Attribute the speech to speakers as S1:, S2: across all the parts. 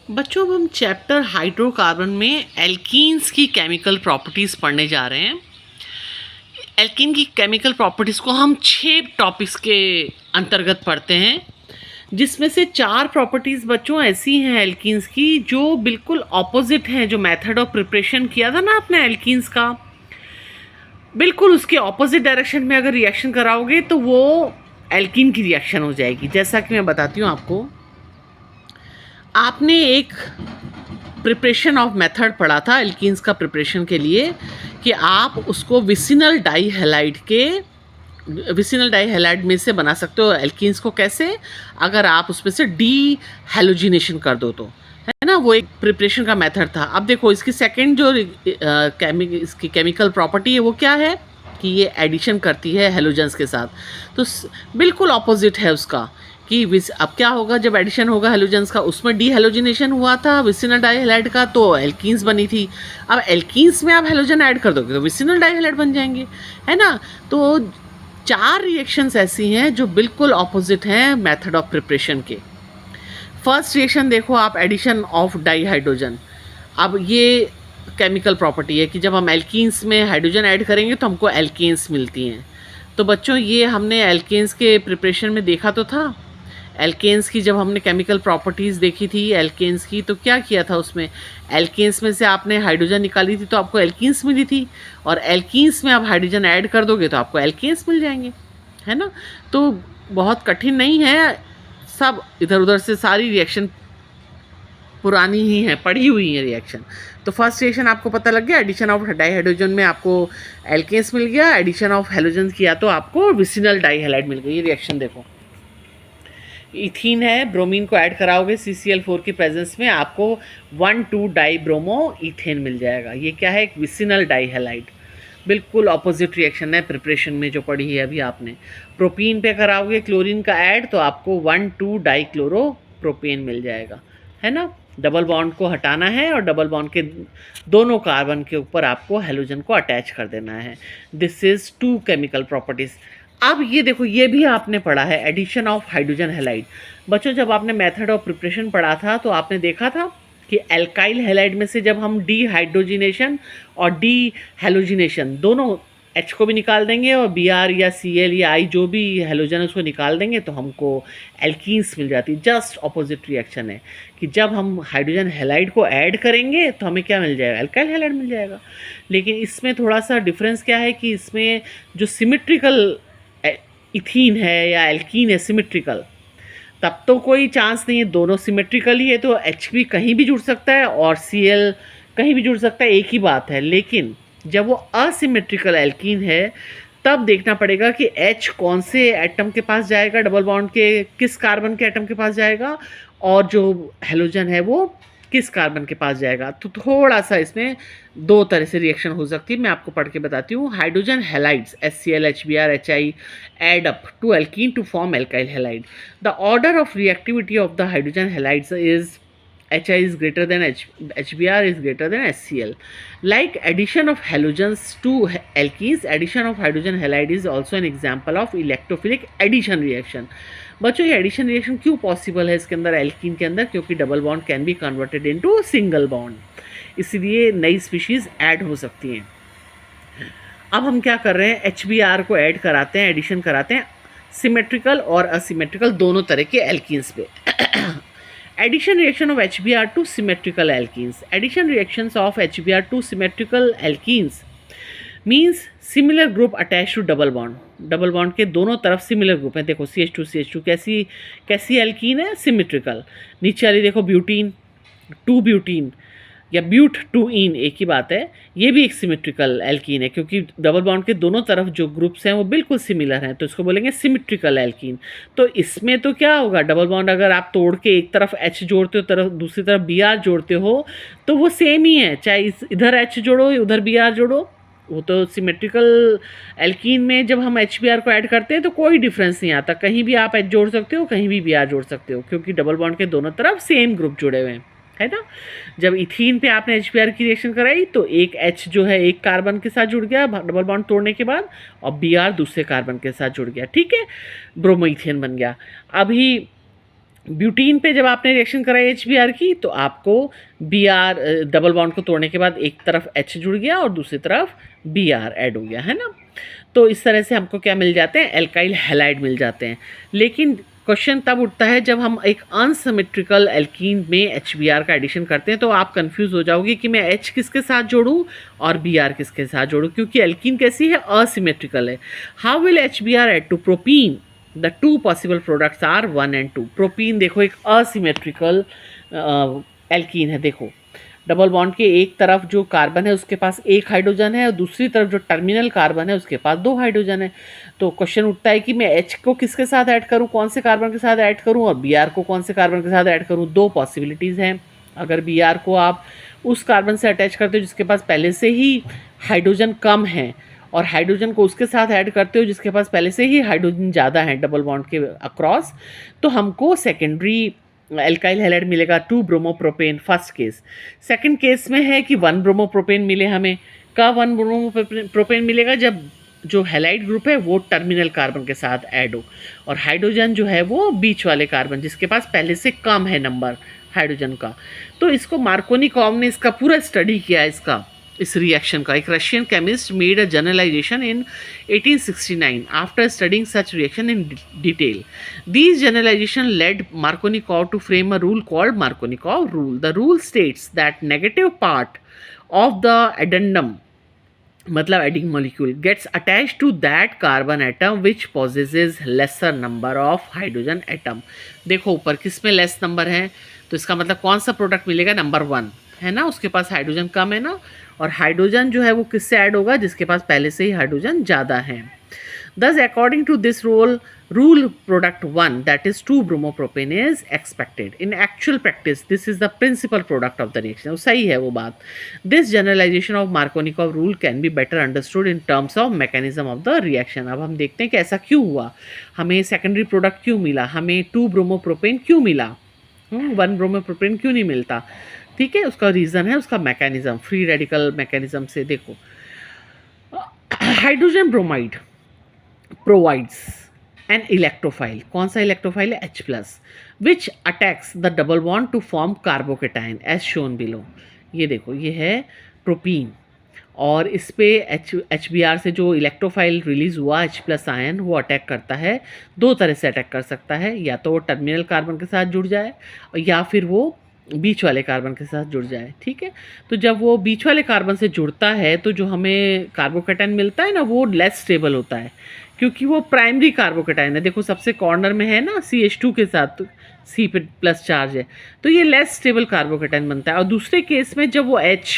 S1: बच्चों, अब हम चैप्टर हाइड्रोकार्बन में एल्कीन्स की केमिकल प्रॉपर्टीज़ पढ़ने जा रहे हैं। एल्कीन की केमिकल प्रॉपर्टीज़ को हम 6 टॉपिक्स के अंतर्गत पढ़ते हैं, जिसमें से 4 प्रॉपर्टीज़ बच्चों ऐसी हैं एल्कीन्स की जो बिल्कुल ऑपोजिट हैं। जो मेथड ऑफ प्रिपरेशन किया था ना आपने एल्कीन्स का, बिल्कुल उसके ऑपोजिट डायरेक्शन में अगर रिएक्शन कराओगे तो वो एल्कीन की रिएक्शन हो जाएगी। जैसा कि मैं बताती हूँ आपको, आपने एक प्रिपरेशन ऑफ मेथड पढ़ा था एल्कीन्स का प्रिपरेशन के लिए कि आप उसको विसिनल डाइहैलाइड में से बना सकते हो एल्कीन्स को। कैसे? अगर आप उसमें से डी हैलोजिनेशन कर दो तो, है ना। वो एक प्रिपरेशन का मेथड था। अब देखो इसकी सेकंड जो इसकी केमिकल प्रॉपर्टी है वो क्या है कि ये एडिशन करती है हैलोजेंस के साथ। तो बिल्कुल ऑपोजिट है उसका कि अब क्या होगा जब एडिशन होगा हैलोजेंस का। उसमें डी हैलोजिनेशन हुआ था विसिनल डाइहैलाइड का, तो एल्कीन्स बनी थी। अब एल्कीन्स में आप हैलोजन ऐड कर दोगे तो विसिनल डाइहैलाइड बन जाएंगे, है ना। तो 4 रिएक्शंस ऐसी हैं जो बिल्कुल ऑपोजिट हैं मेथड ऑफ प्रिपरेशन के। फर्स्ट रिएक्शन देखो आप, एडिशन ऑफ डाइहाइड्रोजन। अब ये केमिकल प्रॉपर्टी है कि जब हम एल्कीन्स में हाइड्रोजन ऐड करेंगे तो हमको एल्केन्स मिलती हैं। तो बच्चों ये हमने एल्केन्स के प्रिपरेशन में देखा तो था। एल्केन्स की जब हमने केमिकल प्रॉपर्टीज़ देखी थी एल्केन्स की, तो क्या किया था उसमें, एल्केन्स में से आपने हाइड्रोजन निकाली थी तो आपको एल्कीन्स मिली थी, और एल्कीन्स में आप हाइड्रोजन ऐड कर दोगे तो आपको एल्केन्स मिल जाएंगे, है ना। तो बहुत कठिन नहीं है, सब इधर उधर से सारी रिएक्शन पुरानी ही है, पढ़ी हुई है रिएक्शन। तो फर्स्ट रिएक्शन आपको पता लग गया, एडिशन ऑफ डाइहाइड्रोजन में आपको एल्केन्स मिल गया, एडिशन ऑफ हैलोजन किया तो आपको विसिनल डाइहैलाइड मिल गई। ये रिएक्शन देखो, इथीन है, ब्रोमीन को ऐड कराओगे CCl4 की प्रेजेंस में आपको 1,2 डाइब्रोमो इथेन मिल जाएगा। ये क्या है, एक विसिनल डाइहैलाइड। बिल्कुल ऑपोजिट रिएक्शन है प्रिपरेशन में जो पढ़ी है अभी आपने। प्रोपीन पे कराओगे क्लोरीन का ऐड तो आपको 1,2 डाइक्लोरो प्रोपेन मिल जाएगा, है ना। डबल बॉन्ड को हटाना है और डबल बॉन्ड के दोनों कार्बन के ऊपर आपको हैलोजन को अटैच कर देना है। This is 2 chemical properties. अब ये देखो, ये भी आपने पढ़ा है एडिशन ऑफ हाइड्रोजन हैलाइड। बच्चों जब आपने मेथड ऑफ प्रिपरेशन पढ़ा था तो आपने देखा था कि एल्काइल हैलाइड में से जब हम डी हाइड्रोजिनेशन और डी हैलोजिनेशन दोनों H को भी निकाल देंगे और Br या Cl या I जो भी हैलोजन है उसको निकाल देंगे तो हमको एल्कीन्स मिल जाती है। जस्ट ऑपोजिट रिएक्शन है कि जब हम हाइड्रोजन हैलाइड को ऐड करेंगे तो हमें क्या मिल जाएगा, एल्काइल हैलाइड मिल जाएगा। लेकिन इसमें थोड़ा सा डिफरेंस क्या है कि इसमें जो सिमेट्रिकल इथीन है या एल्कीन है सिमेट्रिकल, तब तो कोई चांस नहीं है, दोनों सिमेट्रिकल ही है तो H भी कहीं भी जुड़ सकता है और Cl कहीं भी जुड़ सकता है, एक ही बात है। लेकिन जब वो असिमेट्रिकल एल्कीन है तब देखना पड़ेगा कि H कौन से एटम के पास जाएगा, डबल बॉन्ड के किस कार्बन के एटम के पास जाएगा, और जो हैलोजन है वो किस कार्बन के पास जाएगा। तो थोड़ा सा इसमें 2 तरह से रिएक्शन हो सकती है, मैं आपको पढ़ के बताती हूँ। Hydrogen halides HCl, HBr, HI add up to alkene to form alkyl halide. The order of reactivity of the hydrogen halides is HI is greater than HBr is greater than HCl. Like addition of halogens to alkenes, addition of hydrogen halide is also an example of electrophilic addition reaction. बच्चों ये addition reaction क्यों possible है इसके अंदर, alkene के अंदर? क्योंकि double bond can be converted into single bond, इसलिए नई स्पीशीज़ ऐड हो सकती हैं। अब हम क्या कर रहे हैं, HBr को ऐड कराते हैं, एडिशन कराते हैं सिमेट्रिकल और असिमेट्रिकल दोनों तरह के एल्कीन्स पे। Addition reaction of HBr to symmetrical alkenes. Addition reactions of HBr to symmetrical alkenes means similar group attach to double bond. Double bond के दोनों तरफ सिमिलर ग्रुप है। देखो CH2 कैसी एल्कीन है, सिमेट्रिकल। नीचे वाली देखो ब्यूटीन, 2 ब्यूटीन या ब्यूट 2 इन, एक ही बात है। ये भी एक सिमेट्रिकल एल्कीन है क्योंकि डबल बॉन्ड के दोनों तरफ जो ग्रुप्स हैं वो बिल्कुल सिमिलर हैं, तो इसको बोलेंगे सिमेट्रिकल एल्कीन। तो इसमें तो क्या होगा, डबल बॉन्ड अगर आप तोड़ के एक तरफ H जोड़ते हो तरफ दूसरी तरफ Br जोड़ते हो तो वो सेम ही है, चाहे इधर H जोड़ो उधर Br जोड़ो, वो तो सिमेट्रिकल एल्कीन में जब हम HBr को ऐड करते हैं तो कोई डिफरेंस नहीं आता, कहीं भी आप H जोड़ सकते हो कहीं भी Br जोड़ सकते हो क्योंकि डबल बॉन्ड के दोनों तरफ सेम ग्रुप जुड़े हुए हैं, है ना। जब इथीन पे आपने HBr की रिएक्शन कराई तो एक H जो है एक कार्बन के साथ जुड़ गया डबल बॉन्ड तोड़ने के बाद, और Br दूसरे कार्बन के साथ जुड़ गया, ठीक है, ब्रोमो इथेन बन गया। अभी ब्यूटीन पे जब आपने रिएक्शन कराई HBr की तो आपको Br डबल बॉन्ड को तोड़ने के बाद एक तरफ H जुड़ गया और दूसरी तरफ Br ऐड हो गया, है ना। तो इस तरह से हमको क्या मिल जाते हैं, एल्काइल हैलाइड मिल जाते हैं। लेकिन क्वेश्चन तब उठता है जब हम एक अनसिमेट्रिकल एल्कीन में HBr का एडिशन करते हैं, तो आप कंफ्यूज हो जाओगे कि मैं H किसके साथ जोड़ूं और Br किसके साथ जोड़ूं, क्योंकि एल्कीन कैसी है, असिमेट्रिकल है। How will HBr add to propene, the two possible products are 1 and 2। Propene देखो एक असिमेट्रिकल एल्कीन है। देखो डबल बॉन्ड के एक तरफ जो कार्बन है उसके पास एक हाइड्रोजन है और दूसरी तरफ जो टर्मिनल कार्बन है उसके पास 2 हाइड्रोजन है। तो क्वेश्चन उठता है कि मैं H को किसके साथ ऐड करूं, कौन से कार्बन के साथ ऐड करूं, और Br को कौन से कार्बन के साथ ऐड करूं। दो पॉसिबिलिटीज़ हैं। अगर Br को आप उस कार्बन से अटैच करते हो जिसके पास पहले से ही हाइड्रोजन कम है, और हाइड्रोजन को उसके साथ ऐड करते हो जिसके पास पहले से ही हाइड्रोजन ज़्यादा है डबल बॉन्ड के अक्रॉस, तो हमको सेकेंडरी एल्काइल हैलाइड मिलेगा 2 bromopropane first case. Second case में है कि 1 ब्रोमोप्रोपेन मिले हमें। कब 1 ब्रोमोप्रोपेन मिलेगा, जब जो हैलाइड ग्रुप है वो टर्मिनल कार्बन के साथ ऐड हो और हाइड्रोजन जो है वो बीच वाले कार्बन जिसके पास पहले से कम है नंबर हाइड्रोजन का। तो इसको मार्कोनिकॉव ने इसका पूरा स्टडी किया है इस रिएक्शन का। एक Russian chemist made a generalization in 1869 after studying such reaction in detail. These generalization led Markovnikov to frame a rule called Markovnikov rule. The rule states that negative part of the addendum, मतलब adding molecule, gets attached to that carbon atom which possesses lesser number of hydrogen atom। देखो ऊपर किस में less number है, तो इसका मतलब कौन सा प्रोडक्ट मिलेगा, नंबर 1 है ना, उसके पास हाइड्रोजन कम है ना, और हाइड्रोजन जो है वो किससे ऐड होगा, जिसके पास पहले से ही हाइड्रोजन ज़्यादा है। Thus, according to this rule product 1, that is 2 bromopropane is expected. In actual practice, this is the principal product of the reaction. सही है वो बात। This generalization of Markovnikov rule can be better understood in terms of mechanism of the reaction। अब हम देखते हैं कि ऐसा क्यों हुआ, हमें सेकेंडरी प्रोडक्ट क्यों मिला, हमें 2 ब्रोमोप्रोपेन क्यों मिला, 1 ब्रोमोप्रोपेन क्यों नहीं मिलता। ठीक है, उसका रीज़न है उसका मैकेनिज्म, फ्री रेडिकल मैकेनिज्म से। देखो hydrogen bromide provides an electrophile, कौन सा इलेक्ट्रोफाइल है, H+, which attacks the double bond to form carbocation as shown below। ये देखो ये है प्रोपीन, और इस पे HBr से जो इलेक्ट्रोफाइल रिलीज हुआ H+ आयन वो अटैक करता है। दो तरह से अटैक कर सकता है, या तो वो टर्मिनल कार्बन के साथ जुड़ जाए या फिर वो बीच वाले कार्बन के साथ जुड़ जाए। ठीक है, तो जब वो बीच वाले कार्बन से जुड़ता है तो जो हमें कार्बोकेटाइन मिलता है ना वो लेस स्टेबल होता है, क्योंकि वो प्राइमरी कार्बोकेटाइन है। देखो सबसे कॉर्नर में है ना CH2 के साथ C पे प्लस चार्ज है, तो ये लेस स्टेबल कार्बोकेटाइन बनता है। और दूसरे केस में जब वो H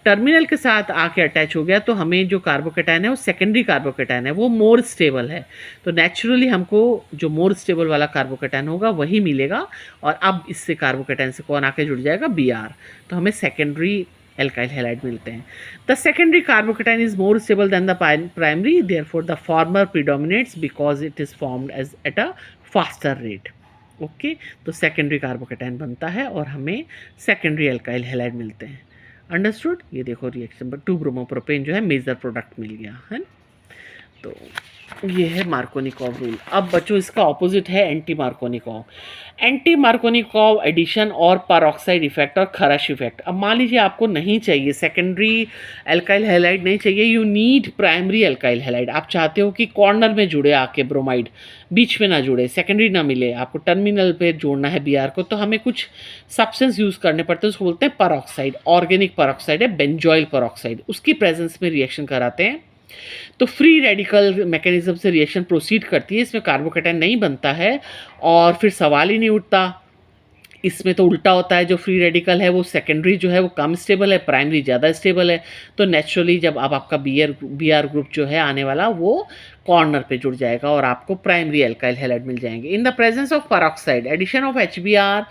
S1: टर्मिनल के साथ आके अटैच हो गया तो हमें जो कार्बोकेटाइन है वो सेकेंडरी कार्बोकेटाइन है, वो मोर स्टेबल है। तो नेचुरली हमको जो मोर स्टेबल वाला कार्बोकेटाइन होगा वही मिलेगा, और अब इससे कार्बोकेटाइन से कौन आके जुड़ जाएगा, Br। तो हमें सेकेंडरी एल्काइल हैलाइड मिलते हैं। The secondary carbocation is more stable than the primary, therefore the former predominates because it is formed as at a faster rate. Okay, तो सेकेंडरी कार्बोकेटाइन बनता है और हमें सेकेंडरी एल्काइल हैलाइड मिलते हैं। Understood. ये देखो रिएक्शन नंबर 2 ब्रोमोप्रोपेन जो है मेजर प्रोडक्ट मिल गया है। तो ये है मार्कोनिकॉव रूल। अब बच्चों इसका ऑपोजिट है anti Markovnikov. Anti Markovnikov addition और पेरोक्साइड इफेक्ट और खरश इफेक्ट। अब मान लीजिए आपको नहीं चाहिए सेकेंडरी एल्काइल हैलाइड, नहीं चाहिए, you need primary alkyl halide. आप चाहते हो कि कॉर्नर में जुड़े आके ब्रोमाइड, बीच में ना जुड़े, सेकेंडरी ना मिले, आपको टर्मिनल पे जोड़ना है Br को, तो हमें कुछ सब्सटेंस यूज़ करने पड़ते हैं, उसको बोलते हैं पेरोक्साइड। ऑर्गेनिक पेरोक्साइड है, बेंजॉइल पेरोक्साइड, उसकी प्रेजेंस में रिएक्शन कराते हैं। तो फ्री रेडिकल मैकेनिज्म से रिएक्शन प्रोसीड करती है, इसमें कार्बोकेटाइन नहीं बनता है और फिर सवाल ही नहीं उठता। इसमें तो उल्टा होता है, जो फ्री रेडिकल है वो सेकेंडरी जो है वो कम स्टेबल है, प्राइमरी ज़्यादा स्टेबल है। तो नेचुरली जब अब आपका Br ग्रुप जो है आने वाला वो कॉर्नर पे जुड़ जाएगा और आपको प्राइमरी एल्काइल हैलाइड मिल जाएंगे। In the presence of peroxide addition of HBr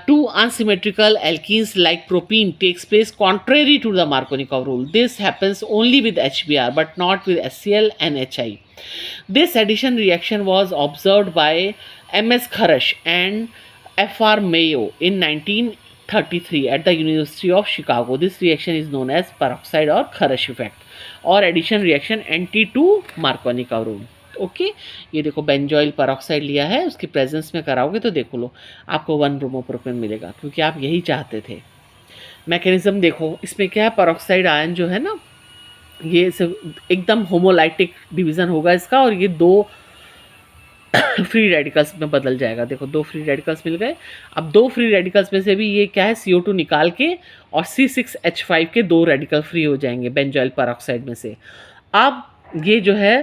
S1: to unsymmetrical alkenes like propene takes place contrary to the Markovnikov rule. This happens only with HBr but not with HCl and HI. This addition reaction was observed by M.S. Kharash and F.R. Mayo in 1933 at the University of Chicago. This reaction is known as peroxide or Kharash effect or addition reaction anti to Markovnikov rule. Okay. ये देखो benzoyl peroxide लिया है, उसकी presence में कराओगे तो देखो लो आपको 1 ब्रोमोप्रोपेन मिलेगा, क्योंकि आप यही चाहते थे। मैकेनिज्म देखो, इसमें क्या है, पेरोक्साइड आयन जो है ना, ये सब एकदम होमोलाइटिक डिवीज़न होगा इसका, और ये 2 फ्री रेडिकल्स में बदल जाएगा। देखो 2 फ्री रेडिकल्स मिल गए। अब 2 फ्री रेडिकल्स में से भी ये क्या है, CO2 निकाल के और C6H5 के 2 रेडिकल फ्री हो जाएंगे बेंजॉइल पेरोक्साइड में से। अब ये जो है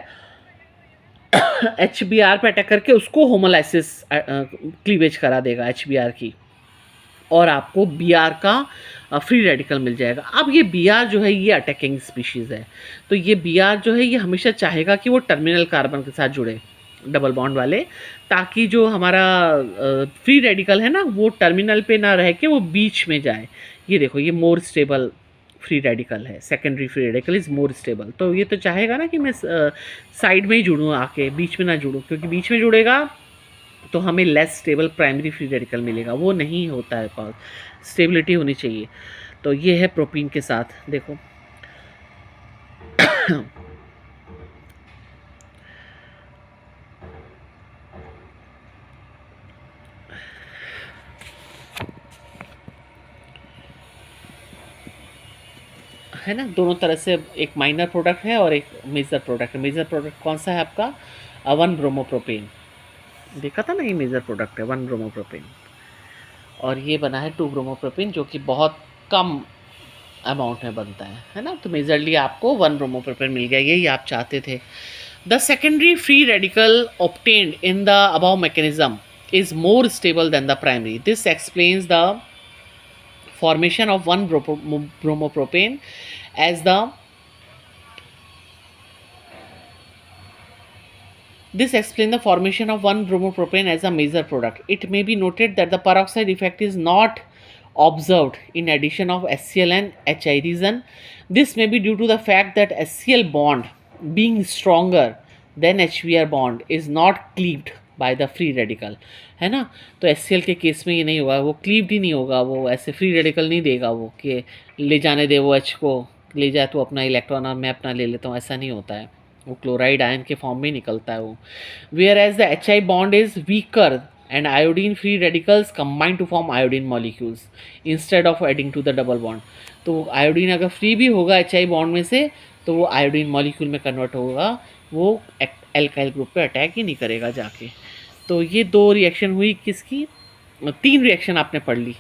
S1: HBr पे अटैक करके उसको होमोलाइसिस क्लीवेज करा देगा HBr की, और आपको Br का फ्री रेडिकल मिल जाएगा। अब ये Br जो है ये अटैकिंग स्पीशीज़ है, तो ये Br जो है ये हमेशा चाहेगा कि वो टर्मिनल कार्बन के साथ जुड़े, डबल बॉन्ड वाले, ताकि जो हमारा फ्री रेडिकल है ना वो टर्मिनल पे ना रह के वो बीच में जाए। ये देखो ये मोर स्टेबल फ्री रेडिकल है, secondary free radical is more stable. तो ये तो चाहेगा ना कि मैं साइड में ही जुड़ूँ, आके बीच में ना जुड़ूँ, क्योंकि बीच में जुड़ेगा तो हमें less stable primary free radical मिलेगा, वो नहीं होता है पास, स्टेबिलिटी होनी चाहिए। तो ये है प्रोपीन के साथ, देखो है ना, दोनों तरह से एक माइनर प्रोडक्ट है और एक मेजर प्रोडक्ट है। मेजर प्रोडक्ट कौन सा है आपका, 1 ब्रोमोप्रोपेन, देखा था ना, ये मेजर प्रोडक्ट है 1 ब्रोमोप्रोपेन, और ये बना है 2 ब्रोमोप्रोपेन, जो कि बहुत कम अमाउंट में बनता है ना। तो मेजरली आपको 1 ब्रोमोप्रोपेन मिल गया, यही आप चाहते थे। The secondary free radical obtained in the above mechanism is more stable than the primary. This explains the formation of 1 bromopropane as the This explains the formation of 1 bromopropane as a major product. It may be noted that the peroxide effect is not observed in addition of HCl and HI. Reason: this may be due to the fact that HCl bond, being stronger than HBr bond, is not cleaved by the free radical, है ना। तो HCl के case में ये नहीं होगा, वो cleaved ही नहीं होगा, वो ऐसे फ्री रेडिकल नहीं देगा वो कि ले जाने दे वो H को, ले जाए तो अपना इलेक्ट्रॉन और मैं अपना ले लेता हूँ, ऐसा नहीं होता है, वो क्लोराइड आयन के फॉर्म में निकलता है वो। Whereas the HI bond is weaker and iodine free radicals combine to form iodine molecules instead of adding to the double bond. तो आयोडीन अगर फ्री भी होगा HI बॉन्ड में से तो वो आयोडीन मॉलिक्यूल में कन्वर्ट होगा, वो एल्काइल ग्रुप पे अटैक ही नहीं करेगा जाके। तो ये 2 रिएक्शन हुई, किसकी, 3 रिएक्शन आपने पढ़ ली,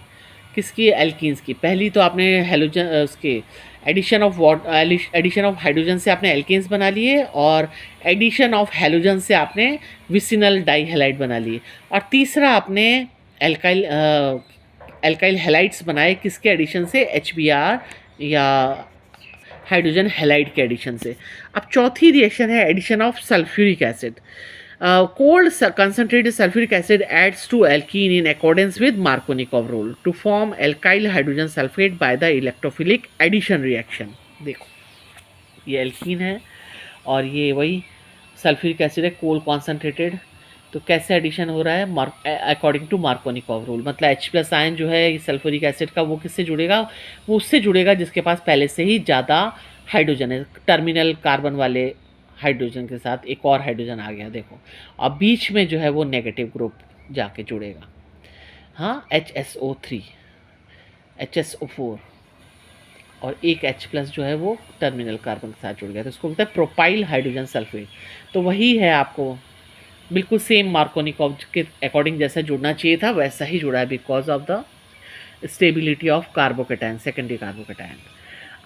S1: किसकी, एल्कीन्स की। पहली तो आपने हेलोजन उसके एडिशन ऑफ हाइड्रोजन से आपने एल्केन्स बना लिए, और एडिशन ऑफ हेलोजन से आपने विसिनल डाईहेलाइड बना लिए, और तीसरा आपने एल्काइल हेलाइड्स बनाए, किसके एडिशन से, HBr या हाइड्रोजन हेलाइड के एडिशन से। अब चौथी रिएक्शन है addition of sulphuric acid. Cold concentrated sulfuric acid adds to alkene in accordance with Markovnikov rule to form alkyl hydrogen sulfate by the electrophilic addition reaction. देखो ये alkene है और ये वही सल्फ्यूरिक एसिड है, कोल्ड कॉन्सेंट्रेटेड। तो कैसे addition हो रहा है, अकॉर्डिंग टू मार्कोनिकॉव रूल। मतलब H+ आयन जो है सल्फ्यूरिक एसिड का, वो किससे जुड़ेगा, वो उससे जुड़ेगा जिसके पास पहले से ही ज़्यादा हाइड्रोजन है, टर्मिनल कार्बन वाले हाइड्रोजन के साथ एक और हाइड्रोजन आ गया, देखो। अब बीच में जो है वो नेगेटिव ग्रुप जाके जुड़ेगा, हाँ, HSO3, HSO4 और एक H+ जो है वो टर्मिनल कार्बन के साथ जुड़ गया, तो इसको बोलते हैं प्रोपाइल हाइड्रोजन सल्फेट। तो वही है, आपको बिल्कुल सेम मार्कोनिकॉव के अकॉर्डिंग जैसा जुड़ना चाहिए था वैसा ही जुड़ा है, because of the stability of carbocation, secondary carbocation.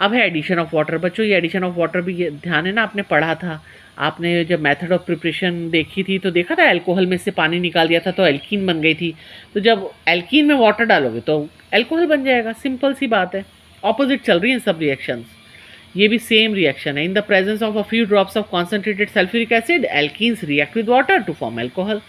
S1: अब है एडिशन ऑफ वाटर। बच्चों ये एडिशन ऑफ वाटर भी ध्यान है ना, आपने पढ़ा था, आपने जब मेथड ऑफ प्रिपरेशन देखी थी तो देखा था अल्कोहल में से पानी निकाल दिया था तो एल्कीन बन गई थी। तो जब एल्कीन में वाटर डालोगे तो अल्कोहल बन जाएगा, सिंपल सी बात है। ऑपोजिट चल रही हैं सब रिएक्शंस, ये भी सेम रिएक्शन है। In the presence of a few drops of concentrated sulphuric acid alkenes react with water to form alcohol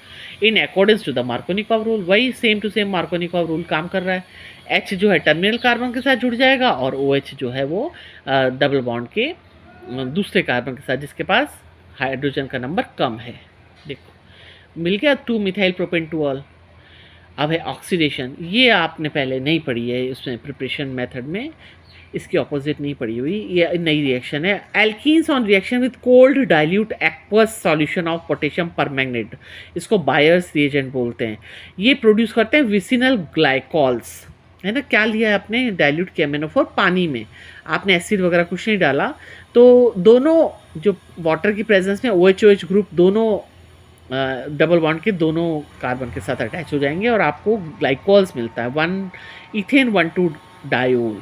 S1: in accordance to the Markovnikov rule. वही same to same Markovnikov rule काम कर रहा है। H जो है terminal carbon के साथ जुड़ जाएगा और OH जो है वो डबल बॉन्ड के दूसरे कार्बन के साथ जिसके पास हाइड्रोजन का नंबर कम है। देखो मिल गया 2 मिथाइल प्रोपेन टू ऑल। अब है ऑक्सीडेशन, ये आपने पहले नहीं पढ़ी है उसमें प्रिपरेशन मेथड में, इसकी ऑपोजिट नहीं पड़ी हुई, ये नई रिएक्शन है। Alkenes on reaction with cold dilute aqueous solution of potassium permanganate, इसको बायर्स रिएजेंट बोलते हैं। ये प्रोड्यूस करते हैं विसिनल ग्लाइकॉल्स, है ना। क्या लिया है आपने, डाइल्यूट किया MnO4 पानी में, आपने एसिड वगैरह कुछ नहीं डाला, तो दोनों जो वाटर की प्रेजेंस में OH ग्रुप दोनों डबल बॉन्ड के दोनों कार्बन के साथ अटैच हो जाएंगे और आपको ग्लाइकॉल्स मिलता है, 1 इथेन 1,2 डायोल।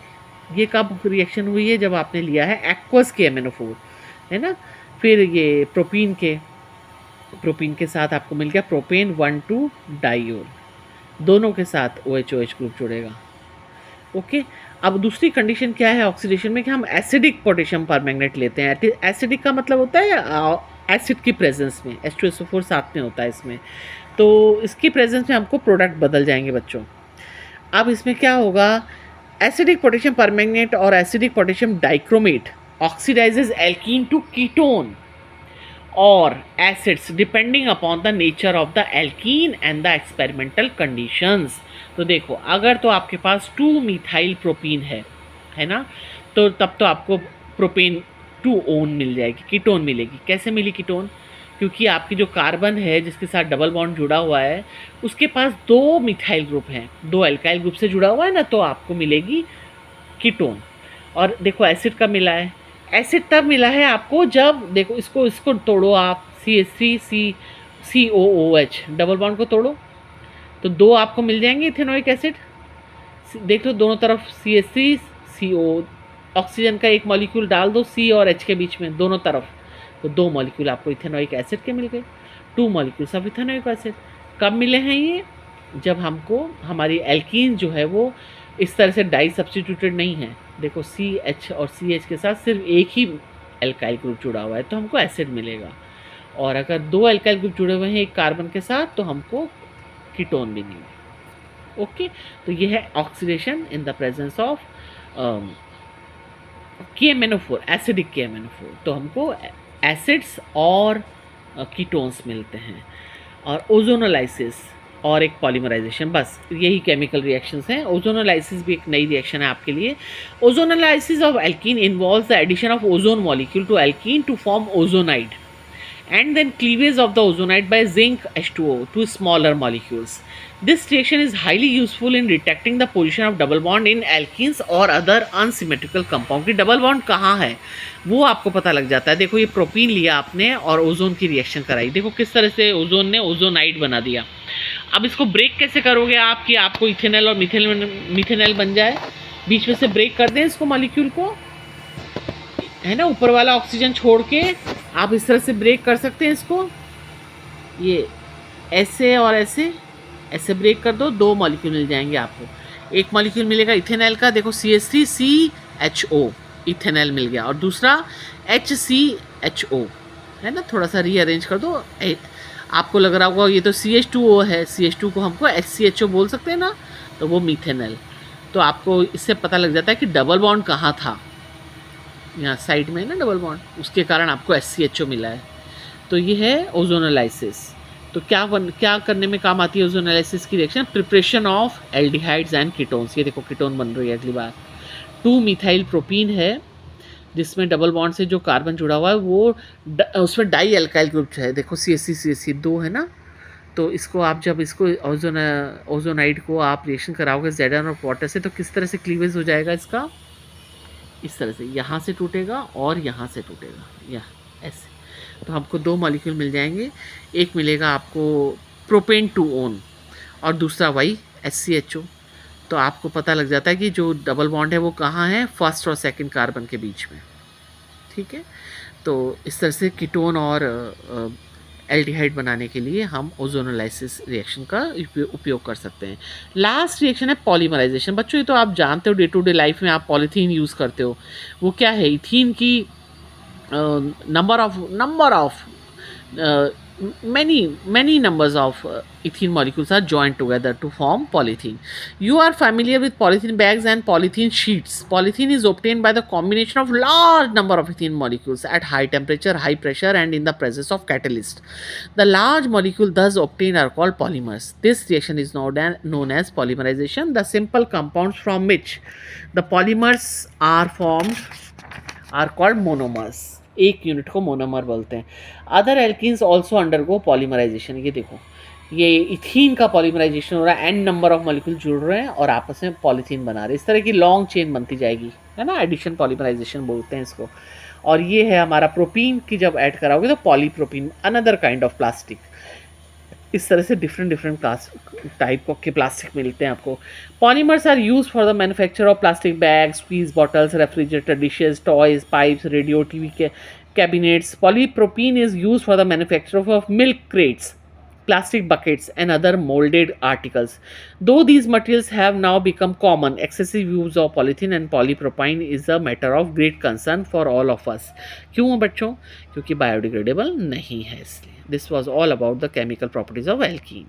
S1: ये कब रिएक्शन हुई है, जब आपने लिया है एक्वस के MnO4, है ना। फिर ये प्रोपीन के साथ आपको मिल गया प्रोपेन 1,2 डायोल, दोनों के साथ OH ग्रुप जुड़ेगा। ओके, अब दूसरी कंडीशन क्या है ऑक्सीडेशन में, कि हम एसिडिक पोटेशियम परमैंगनेट लेते हैं। एसिडिक का मतलब होता है एसिड की प्रेजेंस में, H2SO4 साथ में होता है इसमें, तो इसकी प्रेजेंस में हमको प्रोडक्ट बदल जाएंगे बच्चों। अब इसमें क्या होगा, एसिडिक पोटेशियम परमैंगनेट और acidic potassium dichromate oxidises alkene to ketone और acids depending upon the nature of the alkene and the experimental conditions. तो देखो, अगर तो आपके पास 2 मिथाइल प्रोपीन है ना, तो तब तो आपको प्रोपेन 2 ओन मिल जाएगी, कीटोन मिलेगी। कैसे मिली कीटोन, क्योंकि आपकी जो कार्बन है जिसके साथ डबल बॉन्ड जुड़ा हुआ है उसके पास 2 मिथाइल ग्रुप हैं, 2 एल्काइल ग्रुप से जुड़ा हुआ है ना, तो आपको मिलेगी कीटोन। और देखो एसिड कब मिला है, एसिड तब मिला है आपको जब, देखो इसको तोड़ो आप, CH3 COOH डबल बॉन्ड को तोड़ो तो 2 आपको मिल जाएंगे इथेनोइक एसिड। देख लो दोनों तरफ CH3 CO, ऑक्सीजन का एक मॉलिक्यूल डाल दो C और H के बीच में दोनों तरफ, तो 2 मॉलिक्यूल आपको इथेनोइक एसिड के मिल गए, 2 मॉलिक्यूल्स ऑफ इथेनोइक एसिड। कब मिले हैं ये, जब हमको हमारी एल्कीन जो है वो इस तरह से डाई सब्स्टिट्यूटेड नहीं है। देखो CH और CH के साथ सिर्फ एक ही एल्काइल ग्रुप जुड़ा हुआ है तो हमको एसिड मिलेगा, और अगर 2 एल्काइल ग्रुप जुड़े हुए हैं एक कार्बन के साथ तो हमको कीटोन भी नहीं। ओके, तो ये है oxidation in the presence of KMnO4, acidic KMnO4। तो हमको एसिड्स और कीटोन्स मिलते हैं। और ओजोनोलाइसिस और एक पॉलीमराइजेशन, बस यही केमिकल रिएक्शंस हैं। ओजोनोलाइसिस भी एक नई रिएक्शन है आपके लिए। Ozonolysis of alkene involves the addition of ozone molecule to alkene to form ozonide and then cleavage of the ozonide by zinc H2O to smaller molecules. This reaction is highly useful in detecting the position of double bond in alkenes or other unsymmetrical compound. कि double bond कहाँ है वो आपको पता लग जाता है। देखो ये प्रोपीन लिया आपने और ओजोन की रिएक्शन कराई, देखो किस तरह से ओजोन ने ओजोनाइड बना दिया। अब इसको ब्रेक कैसे करोगे आप कि आपको इथेनॉल और मिथेनॉल बन जाए, बीच में से ब्रेक कर दें इसको मॉलिक्यूल को, है ना, ऊपर वाला ऑक्सीजन छोड़ के आप इस तरह से ब्रेक कर सकते हैं इसको, ये ऐसे और ऐसे ब्रेक कर दो, 2 मॉलिक्यूल मिल जाएंगे आपको। एक मॉलिक्यूल मिलेगा इथेनॉल का, देखो CH3 CHO इथेनॉल मिल गया, और दूसरा HCHO, है ना, थोड़ा सा रीअरेंज कर दो। आपको लग रहा होगा ये तो CH2O है, CH2 को हमको HCHO बोल सकते हैं ना, तो वो मिथेनॉल। तो आपको इससे पता लग जाता है कि डबल बॉन्ड कहाँ था, यहाँ साइड में है ना डबल बॉन्ड, उसके कारण आपको HCHO मिला है। तो ये है ओजोनोलाइसिस। तो क्या करने में काम आती है ओजोनोलाइसिस की reaction, preparation of aldehydes and ketones. ये देखो कीटोन बन रही है अगली बार। 2 मिथाइल प्रोपीन है जिसमें डबल बॉन्ड से जो कार्बन जुड़ा हुआ है वो उसमें डाई एल्काइल ग्रुप है, देखो CH3 2 है ना। तो इसको आप जब इसको ओजोनाइड को आप रिएक्शन कराओगे Zn और वाटर से, तो किस तरह से क्लीवेज हो जाएगा इसका, इस तरह से, यहाँ से टूटेगा और यहाँ से टूटेगा, या ऐसे। तो हमको 2 मॉलिक्यूल मिल जाएंगे, एक मिलेगा आपको प्रोपेन 2 ओन और दूसरा वही HCHO। तो आपको पता लग जाता है कि जो डबल बॉन्ड है वो कहाँ है, फर्स्ट और सेकंड कार्बन के बीच में। ठीक है, तो इस तरह से कीटोन और एल्डिहाइड बनाने के लिए हम ओजोनोलाइसिस रिएक्शन का उपयोग कर सकते हैं। लास्ट रिएक्शन है पॉलीमराइजेशन। बच्चों ये तो आप जानते हो, डे टू डे लाइफ में आप पॉलीथीन यूज़ करते हो। वो क्या है, इथीन की number of many numbers of ethene molecules are joined together to form polythene. You are familiar with polythene bags and polythene sheets. Polythene is obtained by the combination of large number of ethene molecules at high temperature, high pressure, and in the presence of catalyst. The large molecule thus obtained are called polymers. This reaction is known as polymerization. The simple compounds from which the polymers are formed are called monomers. एक unit को monomer बोलते हैं. Other alkenes also undergo polymerization. ये देखो, ये ethene का polymerisation हो रहा है, एन नंबर ऑफ मॉलिक्यूल जुड़ रहे हैं और आपस में पॉलीथीन बना रहे हैं. इस तरह की लॉन्ग चेन बनती जाएगी, है ना. एडिशन पॉलीमराइजेशन बोलते हैं इसको. और ये है हमारा प्रोपीन की जब ऐड कराओगे तो polypropene, another kind of plastic. इस तरह से डिफरेंट डिफरेंट टाइप के प्लास्टिक मिलते हैं आपको. Polymers are use for the manufacture of plastic bags, squeeze bottles, refrigerator dishes, toys, pipes, radio, TV के cabinets. Polypropylene is used for the manufacture of milk crates, plastic buckets, and other molded articles. Though these materials have now become common, excessive use of polythene and polypropylene is a matter of great concern for all of us. क्यों बच्चों? क्योंकि biodegradable नहीं है इसलिए. This was all about the chemical properties of alkene.